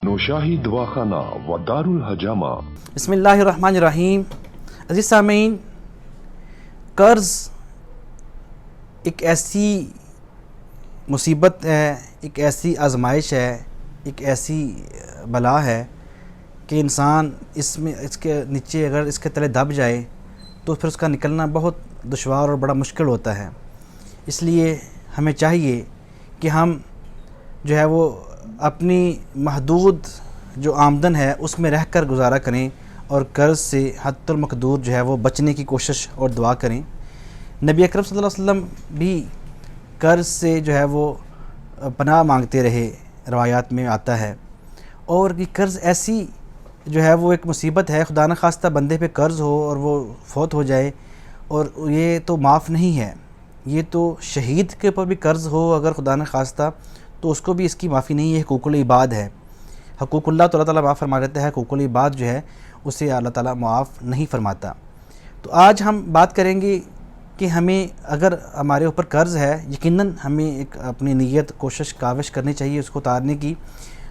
نوشاہی دواخانہ و دار الحجامہ۔ بسم اللہ الرحمن الرحیم۔ عزیز سامعین، قرض ایک ایسی مصیبت ہے، ایک ایسی آزمائش ہے، ایک ایسی بلا ہے کہ انسان اس کے نیچے اگر اس کے تلے دب جائے تو پھر اس کا نکلنا بہت دشوار اور بڑا مشکل ہوتا ہے۔ اس لیے ہمیں چاہیے کہ ہم جو ہے وہ اپنی محدود جو آمدن ہے اس میں رہ کر گزارا کریں اور قرض سے حد المقدور جو ہے وہ بچنے کی کوشش اور دعا کریں۔ نبی اکرم صلی اللہ علیہ وسلم بھی قرض سے جو ہے وہ پناہ مانگتے رہے، روایات میں آتا ہے۔ اور یہ قرض ایسی جو ہے وہ ایک مصیبت ہے، خدا نخواستہ بندے پہ قرض ہو اور وہ فوت ہو جائے اور یہ تو معاف نہیں ہے۔ یہ تو شہید کے اوپر بھی قرض ہو اگر خدا نخواستہ تو اس کو بھی اس کی معافی نہیں ہے، حقوق العباد ہے۔ حقوق اللہ تو اللہ تعالیٰ معاف فرما دیتا ہے، حقوق العباد جو ہے اسے اللہ تعالیٰ معاف نہیں فرماتا۔ تو آج ہم بات کریں گے کہ ہمیں اگر ہمارے اوپر قرض ہے، یقیناً ہمیں ایک اپنی نیت، کوشش، کاوش کرنی چاہیے اس کو اتارنے کی۔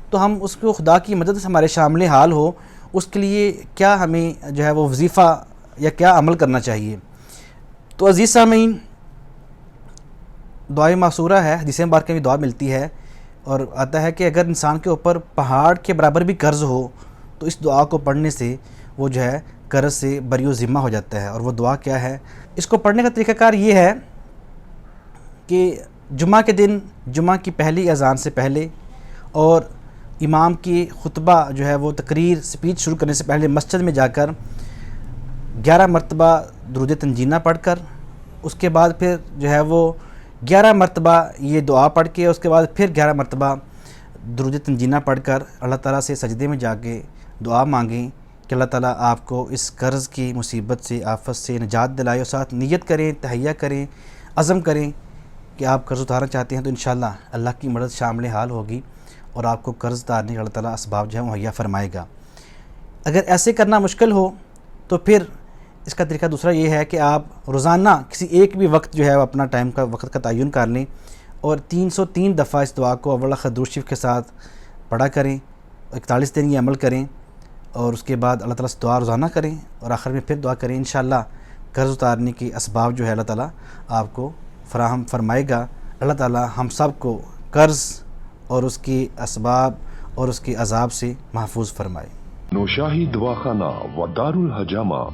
تو ہم اس کو خدا کی مدد سے ہمارے شامل حال ہو، اس کے لیے کیا ہمیں جو ہے وہ وظیفہ یا کیا عمل کرنا چاہیے۔ تو عزیز سامعین، دعائے معصورہ ہے، حدیث مبارکہ میں دعا ملتی ہے اور آتا ہے کہ اگر انسان کے اوپر پہاڑ کے برابر بھی قرض ہو تو اس دعا کو پڑھنے سے وہ جو ہے قرض سے بری و ذمہ ہو جاتا ہے۔ اور وہ دعا کیا ہے؟ اس کو پڑھنے کا طریقہ کار یہ ہے کہ جمعہ کے دن، جمعہ کی پہلی اذان سے پہلے اور امام کی خطبہ جو ہے وہ تقریر، سپیچ شروع کرنے سے پہلے مسجد میں جا کر 11 مرتبہ درود تنجینہ پڑھ کر، اس کے بعد پھر جو ہے وہ 11 مرتبہ یہ دعا پڑھ کے، اس کے بعد پھر 11 مرتبہ درود تنجینہ پڑھ کر اللہ تعالیٰ سے سجدے میں جا کے دعا مانگیں کہ اللہ تعالیٰ آپ کو اس قرض کی مصیبت سے، آفت سے نجات دلائے، اور ساتھ نیت کریں، تہیہ کریں، عزم کریں کہ آپ قرض اتارنا چاہتے ہیں تو انشاءاللہ اللہ کی مدد شامل حال ہوگی اور آپ کو قرض اتارنے کا اللہ تعالیٰ اسباب جو ہے مہیا فرمائے گا۔ اگر ایسے کرنا مشکل ہو تو پھر اس کا طریقہ دوسرا یہ ہے کہ آپ روزانہ کسی ایک بھی وقت جو ہے وہ اپنا ٹائم کا وقت کا تعین کر لیں اور 303 دفعہ اس دعا کو اول آخر درود شریف کے ساتھ پڑھا کریں، 41 دن یہ عمل کریں اور اس کے بعد اللہ تعالیٰ سے دعا روزانہ کریں اور آخر میں پھر دعا کریں۔ انشاءاللہ قرض اتارنے کی اسباب جو ہے اللہ تعالیٰ آپ کو فراہم فرمائے گا۔ اللہ تعالیٰ ہم سب کو قرض اور اس کی اسباب اور اس کے عذاب سے محفوظ فرمائے۔ نوشاہی دواخانہ و دار الحجامہ۔